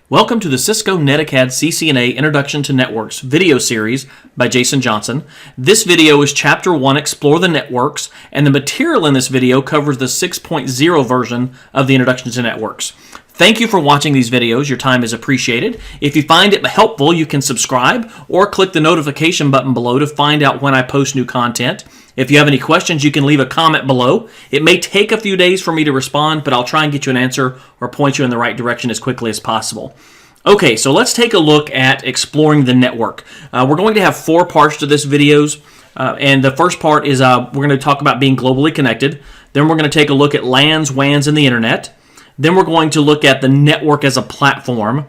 Welcome to the Cisco NETACAD CCNA Introduction to Networks video series by Jason Johnson. This video is Chapter 1, Explore the Networks, and the material in this video covers the 6.0 version of the Introduction to Networks. Thank you for watching these videos. Your time is appreciated. If you find it helpful, you can subscribe or click the notification button below to find out when I post new content. If you have any questions, you can leave a comment below. It may take a few days for me to respond, but I'll try and get you an answer or point you in the right direction as quickly as possible. Okay, so let's take a look at exploring the network. We're going to have 4 parts to this videos, and the first part is we're going to talk about being globally connected. Then we're going to take a look at LANs, WANs, and the internet. Then we're going to look at the network as a platform,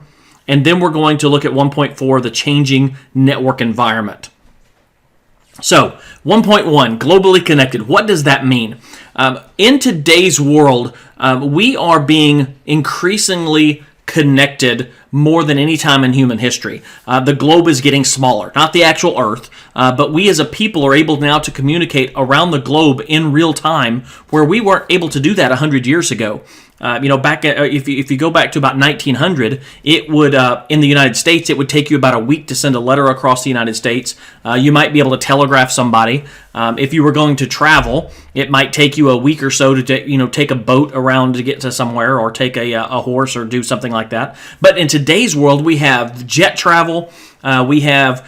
and then we're going to look at 1.4, the changing network environment. So, 1.1, globally connected. What does that mean? In today's world, we are being increasingly connected more than any time in human history. The globe is getting smaller, not the actual Earth, but we as a people are able now to communicate around the globe in real time, where we weren't able to do that 100 years ago. If you go back to about 1900, it would in the United States, it would take you about a week to send a letter across the United States. You might be able to telegraph somebody. If you were going to travel, it might take you a week or so to take a boat around to get to somewhere, or take a horse, or do something like that. But in today's world, we have jet travel. We have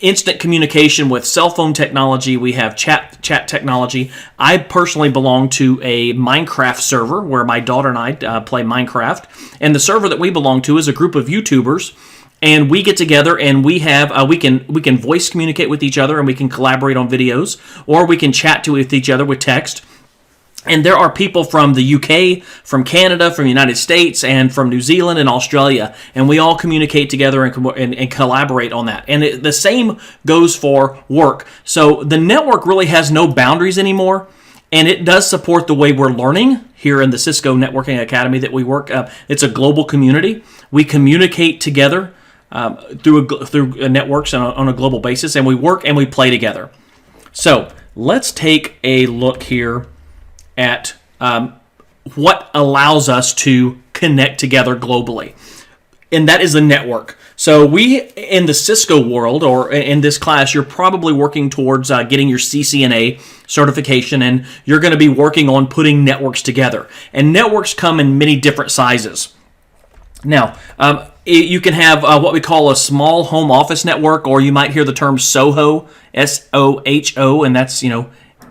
instant communication with cell phone technology. We have chat technology. I personally belong to a Minecraft server where my daughter and I play Minecraft, and the server that we belong to is a group of YouTubers, and we get together and we have we can voice communicate with each other, and we can collaborate on videos, or we can chat with each other with text. And there are people from the UK, from Canada, from the United States, and from New Zealand and Australia, and we all communicate together and collaborate on that. And the same goes for work. So the network really has no boundaries anymore, and it does support the way we're learning here in the Cisco Networking Academy that we work. It's a global community. We communicate together through networks on a global basis, and we work and we play together. So let's take a look here at what allows us to connect together globally, and that is the network. So we, in the Cisco world, or in this class, you're probably working towards getting your CCNA certification, and you're going to be working on putting networks together. And networks come in many different sizes. Now, you can have what we call a small home office network, or you might hear the term SOHO, S-O-H-O, and that's,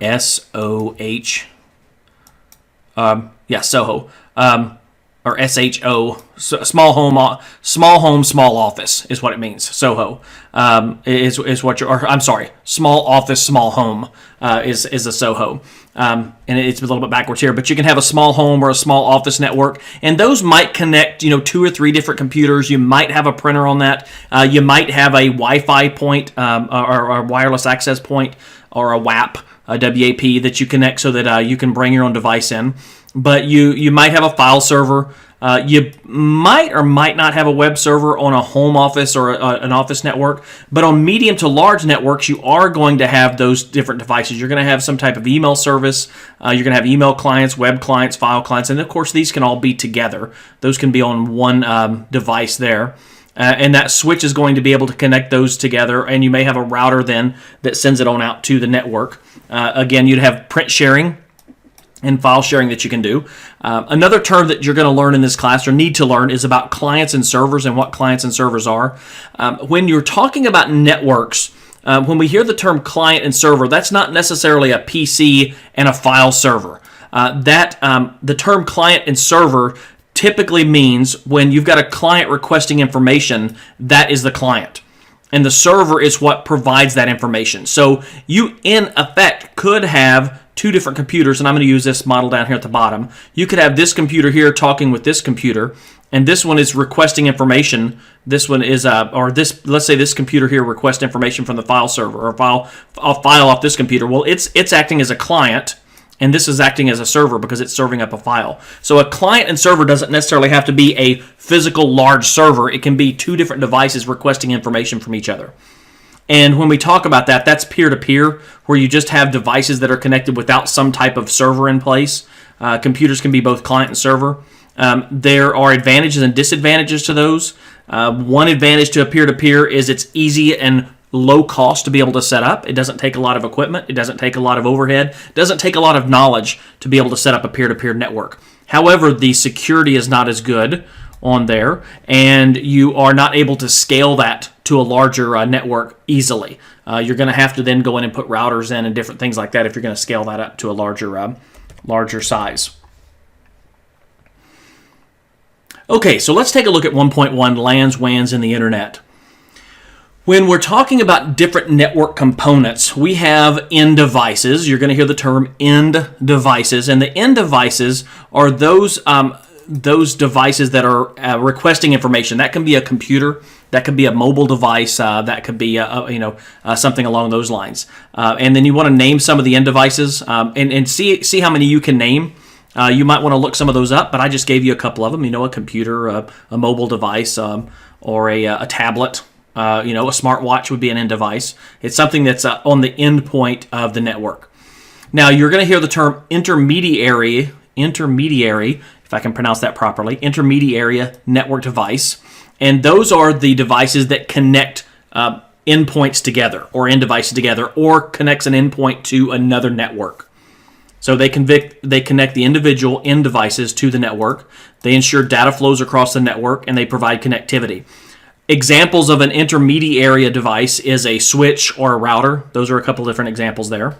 S-O-H. SOHO, or SHO, small home, small office is what it means. SOHO is what small office, small home is a SOHO, and it's a little bit backwards here. But you can have a small home or a small office network, and those might connect, 2 or 3 different computers. You might have a printer on that. You might have a Wi-Fi point, or a wireless access point, or a WAP. A WAP that you connect so that you can bring your own device in. But you might have a file server. You might or might not have a web server on a home office or an office network. But on medium to large networks, you are going to have those different devices. You're going to have some type of email service. You're going to have email clients, web clients, file clients. And of course, these can all be together. Those can be on one device there. And that switch is going to be able to connect those together, and you may have a router then that sends it on out to the network. Again, you'd have print sharing and file sharing that you can do. Another term that you're going to learn in this class, or need to learn, is about clients and servers and what clients and servers are. When you're talking about networks, when we hear the term client and server, that's not necessarily a PC and a file server. The term client and server typically means when you've got a client requesting information, that is the client. And the server is what provides that information. So you, in effect, could have 2 different computers, and I'm going to use this model down here at the bottom. You could have this computer here talking with this computer, and this one is requesting information. This one is, let's say this computer here requests information from the file server, or a file off this computer. Well, it's acting as a client, and this is acting as a server because it's serving up a file. So a client and server doesn't necessarily have to be a physical large server. It can be 2 different devices requesting information from each other. And when we talk about that, that's peer-to-peer, where you just have devices that are connected without some type of server in place. Computers can be both client and server. There are advantages and disadvantages to those. One advantage to a peer-to-peer is it's easy and low cost to be able to set up. It doesn't take a lot of equipment. It doesn't take a lot of overhead. It doesn't take a lot of knowledge to be able to set up a peer-to-peer network. However, the security is not as good on there, and you are not able to scale that to a larger network easily. You're going to have to then go in and put routers in and different things like that if you're going to scale that up to a larger size. Okay, so let's take a look at 1.1, LANs, WANs, and the Internet. When we're talking about different network components, we have end devices. You're going to hear the term end devices, and the end devices are those devices that are requesting information. That can be a computer, that could be a mobile device, that could be something along those lines. And then you want to name some of the end devices and see how many you can name. You might want to look some of those up, but I just gave you a couple of them. A computer, a mobile device, or a tablet. A smartwatch would be an end device. It's something that's on the end point of the network. Now, you're going to hear the term intermediary, if I can pronounce that properly, intermediary network device. And those are the devices that connect endpoints together, or end devices together, or connects an endpoint to another network. So they connect the individual end devices to the network. They ensure data flows across the network, and they provide connectivity. Examples of an intermediary device is a switch or a router. Those are a couple different examples there.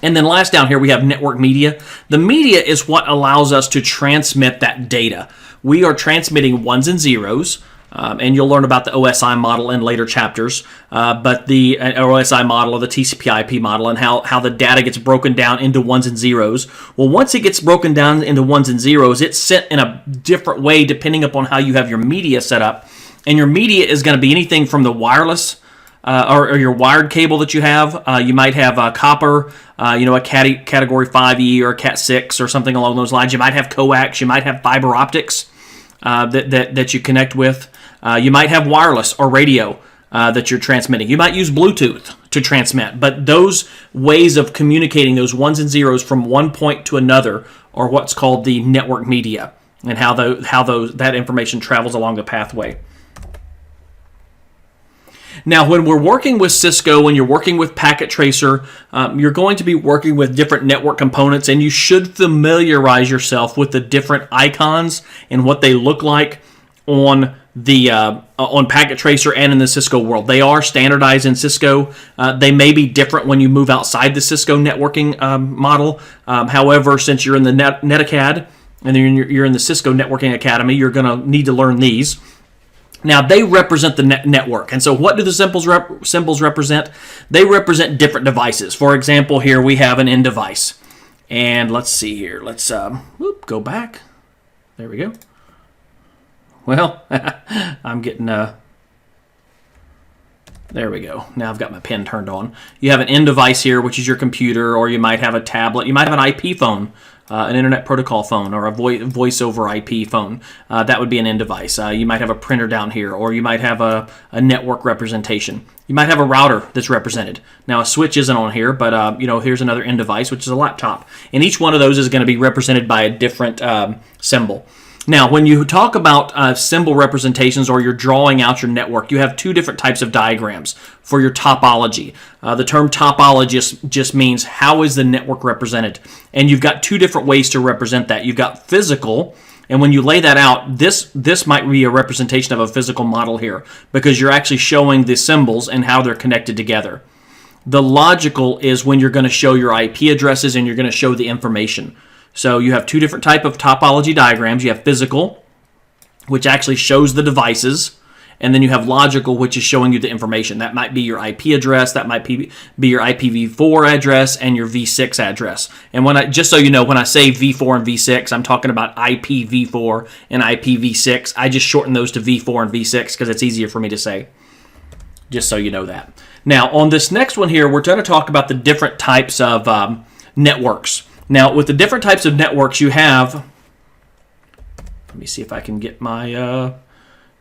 And then last down here we have network media. The media is what allows us to transmit that data. We are transmitting ones and zeros, and you'll learn about the OSI model in later chapters, but the OSI model or the TCP/IP model and how the data gets broken down into ones and zeros. Well, once it gets broken down into ones and zeros, it's sent in a different way depending upon how you have your media set up. And your media is going to be anything from the wireless or your wired cable that you have. You might have copper, a category 5E or a Cat 6 or something along those lines. You might have coax. You might have fiber optics that you connect with. You might have wireless or radio that you're transmitting. You might use Bluetooth to transmit. But those ways of communicating those ones and zeros from one point to another are what's called the network media, and how that information travels along the pathway. Now, when we're working with Cisco, when you're working with Packet Tracer, you're going to be working with different network components, and you should familiarize yourself with the different icons and what they look like on Packet Tracer and in the Cisco world. They are standardized in Cisco. They may be different when you move outside the Cisco networking model. However, since you're in the NETACAD and you're in the Cisco Networking Academy, you're going to need to learn these. Now, they represent the network. And so what do the symbols represent? They represent different devices. For example, here we have an end device. And let's see here. Let's go back. There we go. Well, I'm getting... There we go. Now I've got my pen turned on. You have an end device here, which is your computer, or you might have a tablet. You might have an IP phone, an Internet Protocol phone, or a voice over IP phone. That would be an end device. You might have a printer down here, or you might have a network representation. You might have a router that's represented. Now, a switch isn't on here, but here's another end device, which is a laptop. And each one of those is going to be represented by a different symbol. Now, when you talk about symbol representations or you're drawing out your network, you have two different types of diagrams for your topology. The term topology just means how is the network represented. And you've got two different ways to represent that. You've got physical, and when you lay that out, this might be a representation of a physical model here because you're actually showing the symbols and how they're connected together. The logical is when you're going to show your IP addresses and you're going to show the information. So you have two different type of topology diagrams. You have physical, which actually shows the devices, and then you have logical, which is showing you the information. That might be your IP address, that might be your IPv4 address, and your v6 address. And just so you know, when I say v4 and v6, I'm talking about IPv4 and IPv6. I just shorten those to v4 and v6 because it's easier for me to say, just so you know that. Now, on this next one here, we're going to talk about the different types of networks. Now, with the different types of networks you have, let me see if I can get my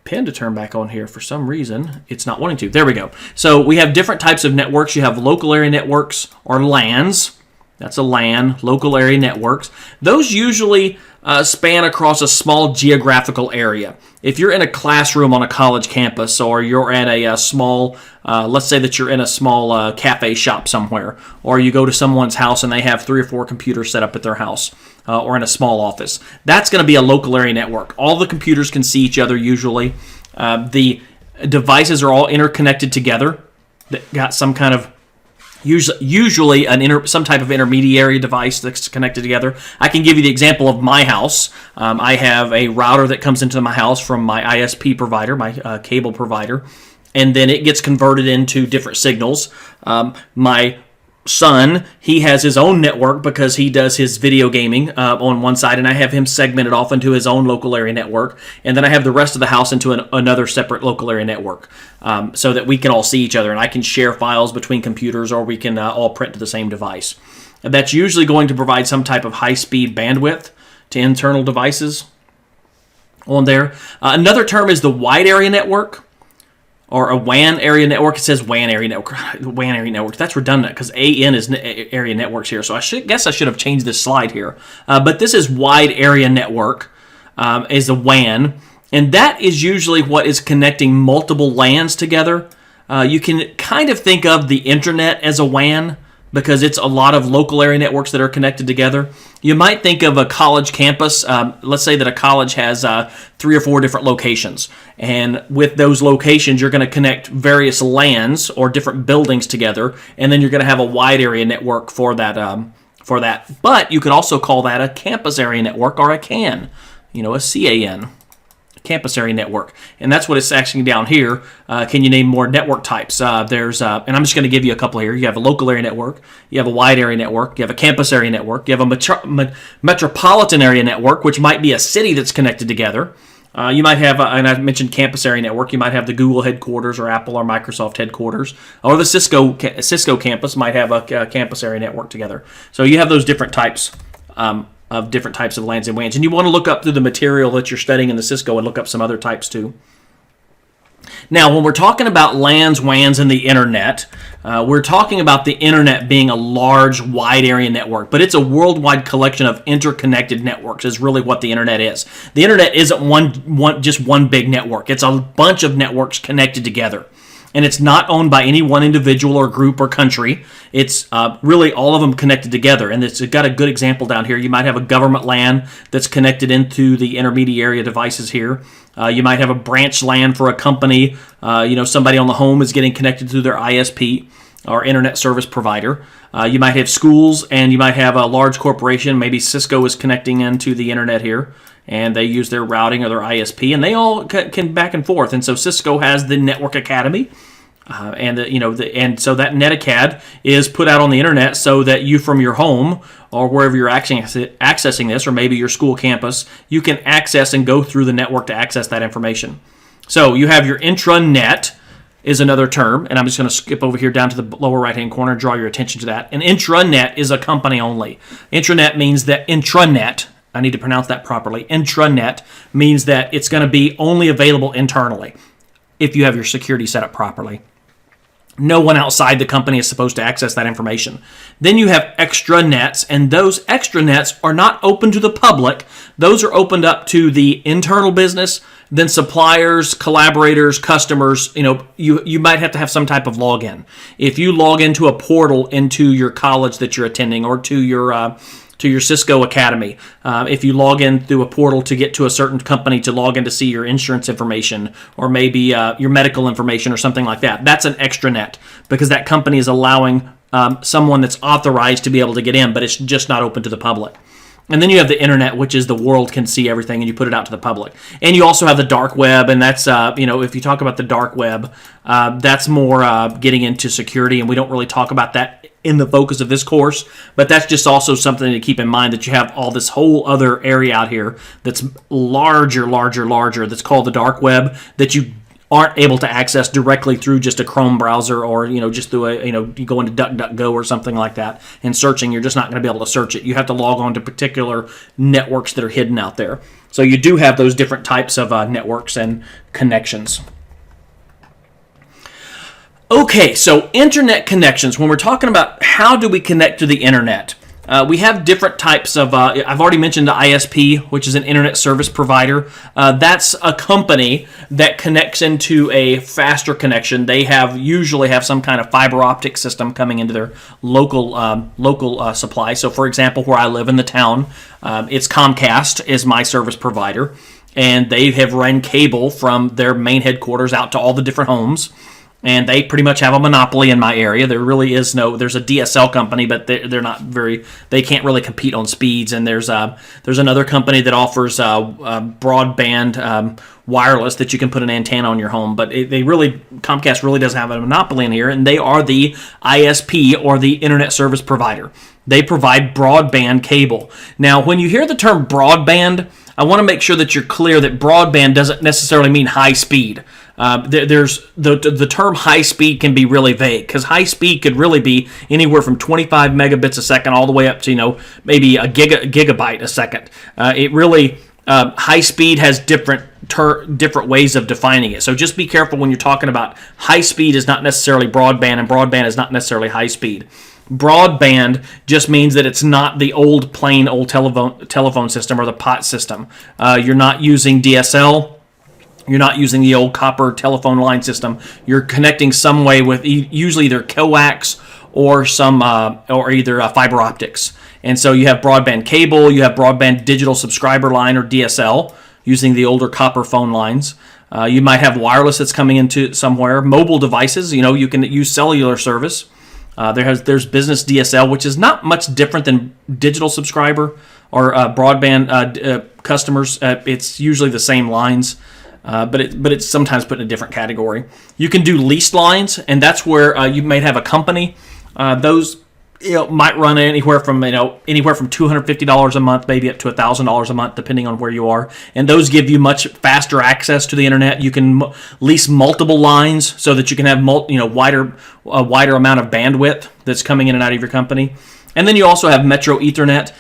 pen to turn back on here. For some reason, it's not wanting to. There we go. So we have different types of networks. You have local area networks or LANs. That's a LAN, local area networks. Those usually span across a small geographical area. If you're in a classroom on a college campus, or you're at a small, let's say that you're in a small cafe shop somewhere, or you go to someone's house and they have 3 or 4 computers set up at their house, or in a small office, that's going to be a local area network. All the computers can see each other usually. The devices are all interconnected together. That got some kind of usually some type of intermediary device that's connected together. I can give you the example of my house. I have a router that comes into my house from my ISP provider, my cable provider, and then it gets converted into different signals. My son, he has his own network because he does his video gaming on one side, and I have him segmented off into his own local area network, and then I have the rest of the house into another separate local area network, so that we can all see each other, and I can share files between computers, or we can all print to the same device. And that's usually going to provide some type of high-speed bandwidth to internal devices on there. Another term is the wide area network, or a WAN area network. It says WAN area network. WAN area network. That's redundant because AN is area networks here. So I guess I should have changed this slide here. But this is wide area network, is a WAN. And that is usually what is connecting multiple LANs together. You can kind of think of the internet as a WAN, because it's a lot of local area networks that are connected together. You might think of a college campus. Let's say that a college has 3 or 4 different locations. And with those locations, you're going to connect various LANs or different buildings together. And then you're going to have a wide area network for that. But you could also call that a campus area network, or a CAN, a CAN. Campus area network, and that's what it's actually down here. Can you name more network types? There's and I'm just going to give you a couple here. You have a local area network, you have a wide area network, you have a campus area network, you have a metropolitan area network, which might be a city that's connected together. You might have, and I mentioned campus area network, you might have the Google headquarters, or Apple or Microsoft headquarters, or the Cisco campus might have a campus area network together. So you have those different types of different types of LANs and WANs. And you want to look up through the material that you're studying in the Cisco and look up some other types too. Now, when we're talking about LANs, WANs, and the internet, we're talking about the internet being a large, wide area network, but it's a worldwide collection of interconnected networks is really what the internet is. The internet isn't just one big network. It's a bunch of networks connected together. And it's not owned by any one individual or group or country. It's really all of them connected together. And it's got a good example down here. You might have a government LAN that's connected into the intermediary devices here. You might have a branch LAN for a company. Somebody on the home is getting connected through their ISP, or internet service provider. You might have schools, and you might have a large corporation. Maybe Cisco is connecting into the internet here, and they use their routing or their ISP, and they all can back and forth. And so Cisco has the Network Academy, and so that NETACAD is put out on the internet so that you, from your home or wherever you're accessing this, or maybe your school campus, you can access and go through the network to access that information. So you have your intranet is another term, and I'm just going to skip over here down to the lower right-hand corner and draw your attention to that. An intranet is a company only. Intranet means that I need to pronounce that properly. Intranet means that it's going to be only available internally if you have your security set up properly. No one outside the company is supposed to access that information. Then you have extranets, and those extranets are not open to the public. Those are opened up to the internal business, then suppliers, collaborators, customers. You might have to have some type of login. If you log into a portal into your college that you're attending, or to your Cisco Academy. If you log in through a portal to get to a certain company to log in to see your insurance information, or maybe your medical information or something like that, that's an extranet, because that company is allowing someone that's authorized to be able to get in, but it's just not open to the public. And then you have the internet, which is the world can see everything, and you put it out to the public. And you also have the dark web, and that's, if you talk about the dark web, that's more getting into security, and we don't really talk about that in the focus of this course, but that's just also something to keep in mind, that you have all this whole other area out here that's larger, that's called the dark web, that you aren't able to access directly through just a Chrome browser, or just through you go into DuckDuckGo or something like that and searching. You're just not going to be able to search it. You have to log on to particular networks that are hidden out there. So you do have those different types of networks and connections. Okay, so internet connections. When we're talking about how do we connect to the internet, We have different types of, I've already mentioned the ISP, which is an internet service provider. That's a company that connects into a faster connection. They usually have some kind of fiber optic system coming into their local supply. So for example, where I live in the town, it's Comcast is my service provider, and they have run cable from their main headquarters out to all the different homes. And they pretty much have a monopoly in my area. There really is there's a DSL company, but they can't really compete on speeds. And there's another company that offers broadband wireless that you can put an antenna on your home. But Comcast really doesn't have a monopoly in here, and they are the ISP, or the internet service provider. They provide broadband cable. Now, when you hear the term broadband, I want to make sure that you're clear that broadband doesn't necessarily mean high speed. There's the term high speed can be really vague, because high speed could really be anywhere from 25 megabits a second all the way up to maybe a gigabyte a second. It really high speed has different ways of defining it. So just be careful when you're talking about high speed is not necessarily broadband, and broadband is not necessarily high speed. Broadband just means that it's not the plain old telephone system or the POT system. You're not using DSL. You're not using the old copper telephone line system. You're connecting some way with usually either coax or either fiber optics. And so you have broadband cable, you have broadband digital subscriber line, or DSL, using the older copper phone lines. You might have wireless that's coming into somewhere. Mobile devices, you can use cellular service. There's business DSL, which is not much different than digital subscriber or broadband customers. It's usually the same lines. But it's sometimes put in a different category. You can do leased lines, and that's where you might have a company. Those might run anywhere from $250 a month, maybe up to $1,000 a month, depending on where you are. And those give you much faster access to the internet. You can lease multiple lines so that you can have wider amount of bandwidth that's coming in and out of your company. And then you also have Metro Ethernet.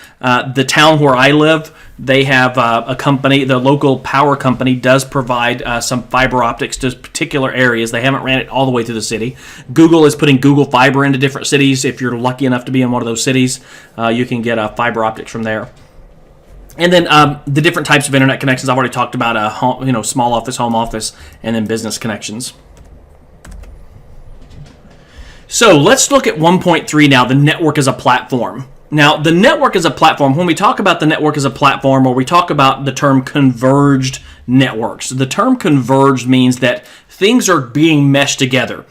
The town where I live, they have a company, the local power company does provide some fiber optics to particular areas. They haven't ran it all the way through the city. Google is putting Google Fiber into different cities. If you're lucky enough to be in one of those cities, you can get fiber optics from there. And then the different types of internet connections. I've already talked about small office, home office, and then business connections. So let's look at 1.3 now, the network as a platform. Now, the network as a platform, when we talk about the network as a platform, or we talk about the term converged networks, the term converged means that things are being meshed together.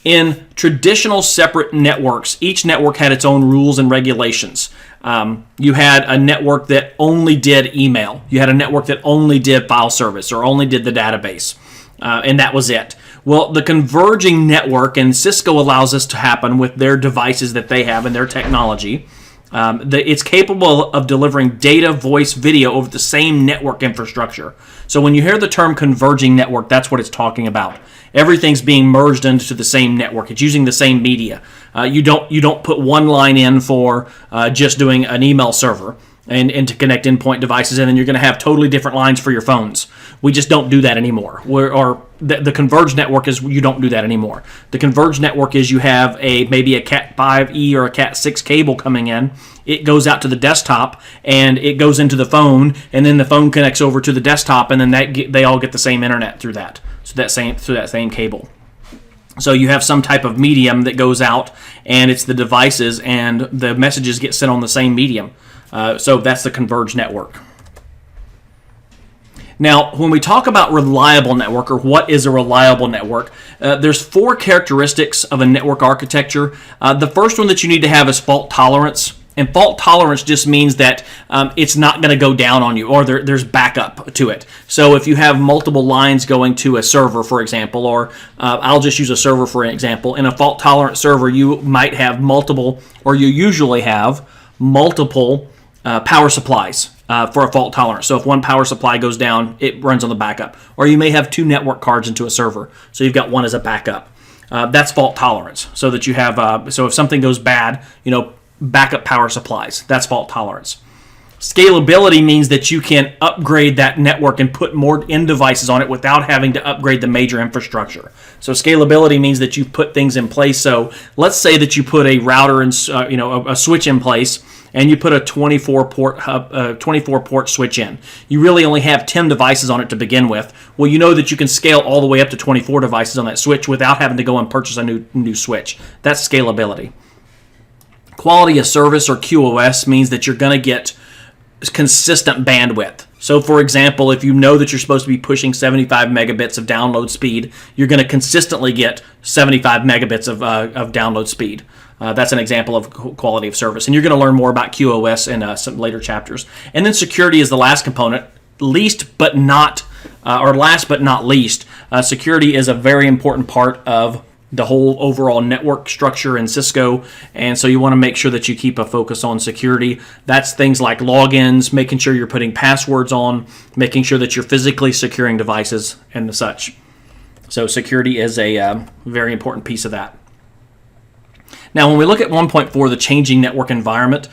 In traditional separate networks, each network had its own rules and regulations. You had a network that only did email. You had a network that only did file service or only did the database, and that was it. Well, the converging network, and Cisco allows this to happen with their devices that they have and their technology. It's capable of delivering data, voice, video over the same network infrastructure. So when you hear the term converging network, that's what it's talking about. Everything's being merged into the same network. It's using the same media. You don't put one line in for just doing an email server and to connect endpoint devices, and then you're going to have totally different lines for your phones. We just don't do that anymore. The converged network is you don't do that anymore. The converged network is you have maybe a Cat 5e or a Cat 6 cable coming in. It goes out to the desktop and it goes into the phone, and then the phone connects over to the desktop, and then they all get the same internet through that. Through that same cable. So you have some type of medium that goes out, and it's the devices, and the messages get sent on the same medium. So that's the converged network. Now, when we talk about reliable network, or what is a reliable network, there's 4 characteristics of a network architecture. The first one that you need to have is fault tolerance. And fault tolerance just means that it's not going to go down on you, or there's backup to it. So if you have multiple lines going to a server, for example, or I'll just use a server for an example. In a fault-tolerant server, you might have multiple, or you usually have multiple power supplies for a fault tolerance. So if one power supply goes down, it runs on the backup. Or you may have 2 network cards into a server, so you've got one as a backup. That's fault tolerance. So that you have, so if something goes bad, backup power supplies. That's fault tolerance. Scalability means that you can upgrade that network and put more end devices on it without having to upgrade the major infrastructure. So scalability means that you put things in place. So let's say that you put a router and a switch in place, and you put a 24 port switch in. You really only have 10 devices on it to begin with. Well, you know that you can scale all the way up to 24 devices on that switch without having to go and purchase a new switch. That's scalability. Quality of service, or QoS, means that you're going to get consistent bandwidth. So, for example, if you know that you're supposed to be pushing 75 megabits of download speed, you're going to consistently get 75 megabits of download speed. That's an example of quality of service. And you're going to learn more about QoS in some later chapters. And then security is the last component. Last but not least, security is a very important part of the whole overall network structure in Cisco, and so you want to make sure that you keep a focus on security. That's things like logins, making sure you're putting passwords on, making sure that you're physically securing devices and the such. So security is a very important piece of that. Now, when we look at 1.4, the changing network environment,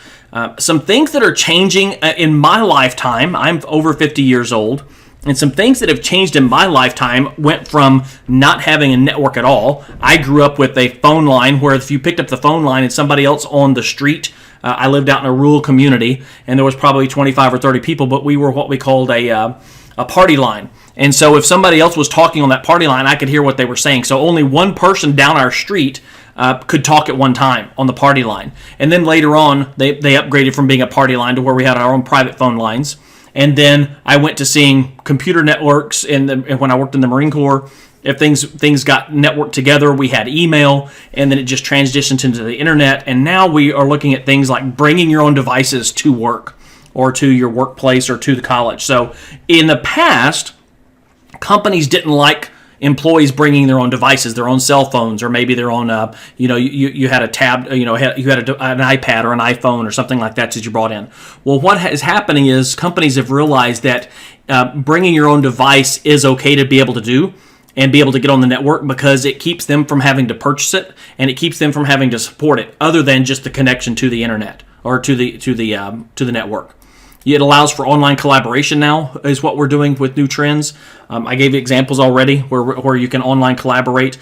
some things that are changing in my lifetime, I'm over 50 years old, and some things that have changed in my lifetime went from not having a network at all. I grew up with a phone line where if you picked up the phone line and somebody else on the street, I lived out in a rural community, and there was probably 25 or 30 people, but we were what we called a party line. And so if somebody else was talking on that party line, I could hear what they were saying. So only one person down our street could talk at one time on the party line. And then later on, they upgraded from being a party line to where we had our own private phone lines. And then I went to seeing computer networks when I worked in the Marine Corps. If things got networked together, we had email, and then it just transitioned into the internet. And now we are looking at things like bringing your own devices to work or to your workplace or to the college. So in the past, companies didn't like employees bringing their own devices, their own cell phones, or maybe their own, you had a tab, you had an iPad or an iPhone or something like that you brought in. Well, what is happening is companies have realized that bringing your own device is okay to be able to do and be able to get on the network, because it keeps them from having to purchase it, and it keeps them from having to support it other than just the connection to the internet or to the network. It allows for online collaboration now, is what we're doing with new trends. I gave you examples already where you can online collaborate.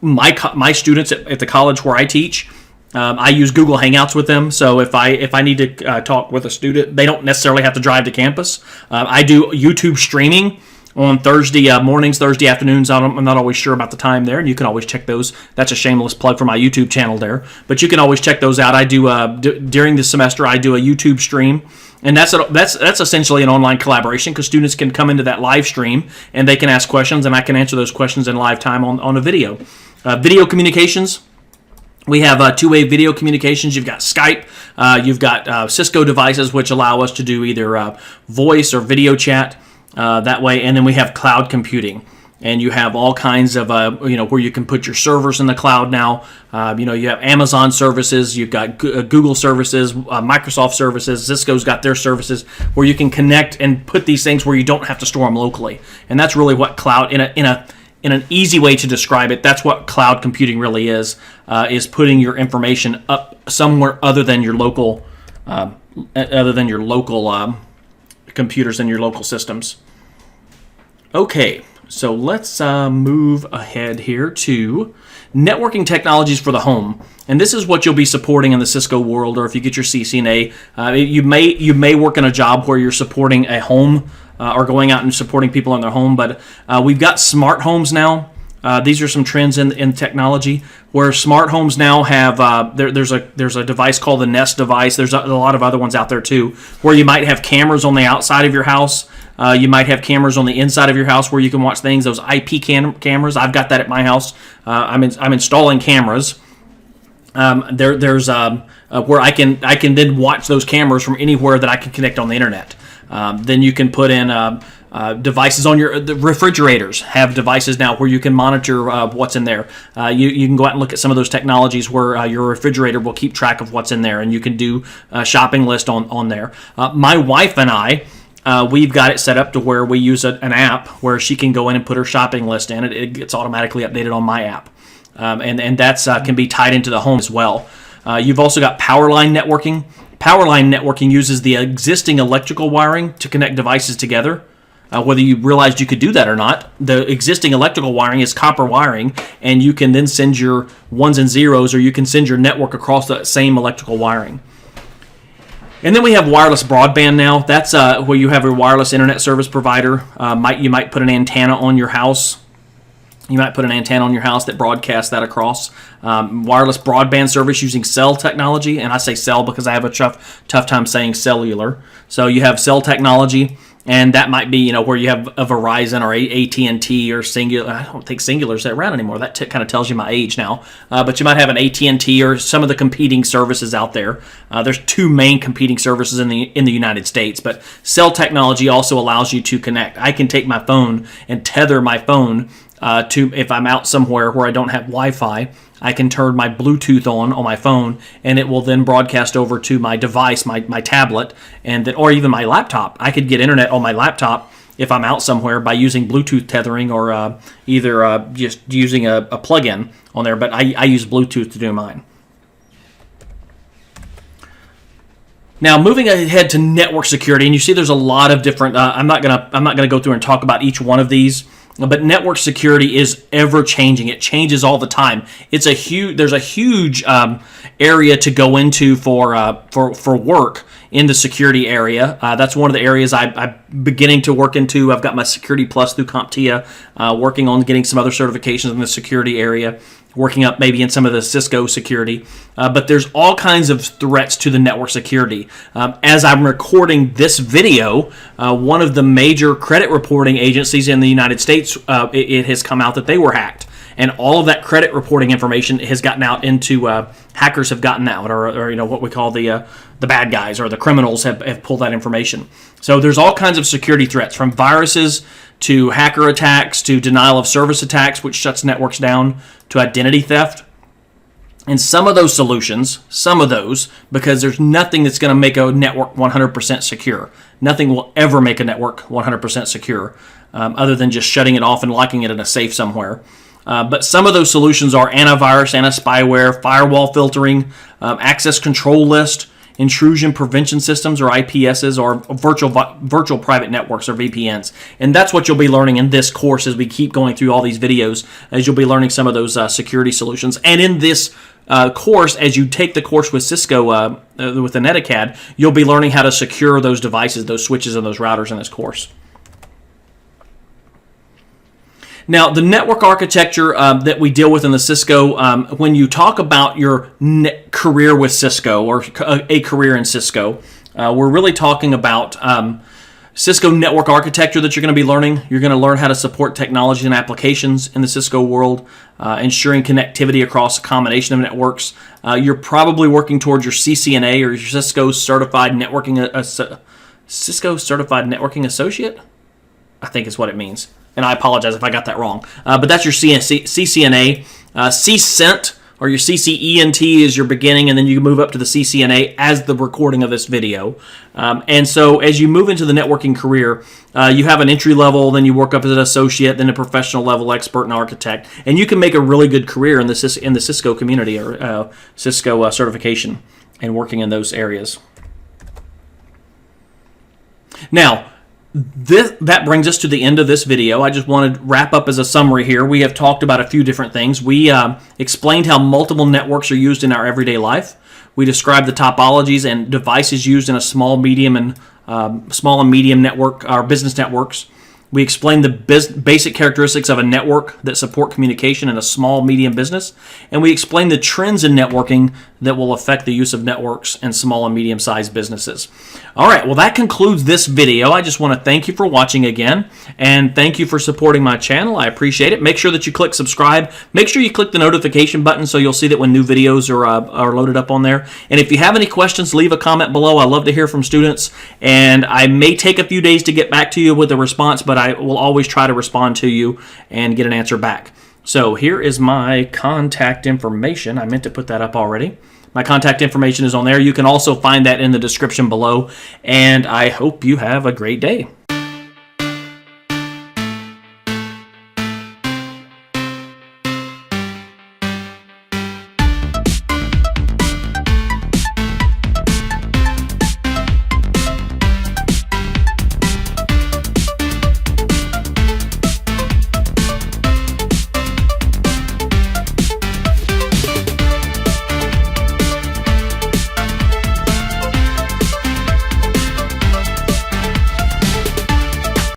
My students at the college where I teach, I use Google Hangouts with them. So if I need to talk with a student, they don't necessarily have to drive to campus. I do YouTube streaming on Thursday mornings, Thursday afternoons. I'm not always sure about the time there, and you can always check those. That's a shameless plug for my YouTube channel there. But you can always check those out. I do during the semester, I do a YouTube stream. And that's essentially an online collaboration, because students can come into that live stream and they can ask questions, and I can answer those questions in live time on a video. Video communications. We have two-way video communications. You've got Skype. You've got Cisco devices, which allow us to do either voice or video chat that way. And then we have cloud computing. And you have all kinds of, where you can put your servers in the cloud now. You have Amazon services, you've got Google services, Microsoft services, Cisco's got their services, where you can connect and put these things where you don't have to store them locally. And that's really what cloud, in an easy way to describe it, that's what cloud computing really is putting your information up somewhere other than your local, computers and your local systems. Okay. So let's move ahead here to networking technologies for the home. And this is what you'll be supporting in the Cisco world, or if you get your CCNA. You may work in a job where you're supporting a home or going out and supporting people in their home. But we've got smart homes now. These are some trends in technology where smart homes now have, there's a device called the Nest device. There's a lot of other ones out there too, where you might have cameras on the outside of your house. You might have cameras on the inside of your house where you can watch things. Those IP cameras, I've got that at my house. I'm installing cameras. There's where I can then watch those cameras from anywhere that I can connect on the internet. Then you can put in devices on the refrigerators. Have devices now where you can monitor what's in there. You can go out and look at some of those technologies where your refrigerator will keep track of what's in there, and you can do a shopping list on there. My wife and I, we've got it set up to where we use an app where she can go in and put her shopping list in. It gets automatically updated on my app. And that's can be tied into the home as well. You've also got power line networking. Power line networking uses the existing electrical wiring to connect devices together. Whether you realized you could do that or not, the existing electrical wiring is copper wiring, and you can then send your ones and zeros, or you can send your network across that same electrical wiring. And then we have wireless broadband now. That's where you have a wireless internet service provider. You might put an antenna on your house. You might put an antenna on your house that broadcasts that across. Wireless broadband service using cell technology. And I say cell because I have a tough time saying cellular. So you have cell technology. And that might be, where you have a Verizon or AT&T or Singular. I don't think Singular's around anymore. That kind of tells you my age now. But you might have an AT&T or some of the competing services out there. There's two main competing services in the United States. But cell technology also allows you to connect. I can take my phone and tether my phone to, if I'm out somewhere where I don't have Wi-Fi, I can turn my Bluetooth on my phone, and it will then broadcast over to my device, my tablet, or even my laptop. I could get internet on my laptop if I'm out somewhere by using Bluetooth tethering or either just using a plug-in on there. But I use Bluetooth to do mine. Now, moving ahead to network security, and you see there's a lot of different. I'm not gonna go through and talk about each one of these. But network security is ever changing. It changes all the time. There's a huge area to go into for work in the security area. That's one of the areas I'm beginning to work into. I've got my Security Plus through CompTIA, working on getting some other certifications in the security area, working up maybe in some of the Cisco security. But there's all kinds of threats to the network security. As I'm recording this video, one of the major credit reporting agencies in the United States, it has come out that they were hacked. And all of that credit reporting information has gotten out into, hackers have gotten out, or what we call the bad guys or the criminals have pulled that information. So there's all kinds of security threats, from viruses to hacker attacks to denial of service attacks, which shuts networks down, to identity theft. And some of those solutions, because there's nothing that's going to make a network 100% secure. Nothing will ever make a network 100% secure, other than just shutting it off and locking it in a safe somewhere. But some of those solutions are antivirus, anti-spyware, firewall filtering, access control list, intrusion prevention systems, or IPSs, or virtual private networks, or VPNs. And that's what you'll be learning in this course as we keep going through all these videos, as you'll be learning some of those security solutions. And in this course, as you take the course with Cisco, with the NETACAD, you'll be learning how to secure those devices, those switches, and those routers in this course. Now, the network architecture that we deal with in the Cisco, when you talk about your career with Cisco, or a career in Cisco, we're really talking about Cisco network architecture that you're going to be learning. You're going to learn how to support technology and applications in the Cisco world, ensuring connectivity across a combination of networks. You're probably working towards your CCNA, or your Cisco Certified Networking Associate, I think is what it means. And I apologize if I got that wrong. But that's your CCNA. CCENT, or your CCENT, is your beginning, and then you move up to the CCNA as the recording of this video. And so as you move into the networking career, you have an entry level, then you work up as an associate, then a professional level expert and architect. And you can make a really good career in the Cisco community, or Cisco certification, and working in those areas. Now, that brings us to the end of this video. I just wanted to wrap up as a summary here. We have talked about a few different things. We explained how multiple networks are used in our everyday life. We described the topologies and devices used in a small and medium network, our business networks. We explained the basic characteristics of a network that support communication in a small, medium business. And we explained the trends in networking that will affect the use of networks in small and medium-sized businesses. All right, well, that concludes this video. I just want to thank you for watching again, and thank you for supporting my channel. I appreciate it. Make sure that you click subscribe. Make sure you click the notification button so you'll see that when new videos are loaded up on there. And if you have any questions, leave a comment below. I love to hear from students, and I may take a few days to get back to you with a response, but I will always try to respond to you and get an answer back. So here is my contact information. I meant to put that up already. My contact information is on there. You can also find that in the description below, and I hope you have a great day.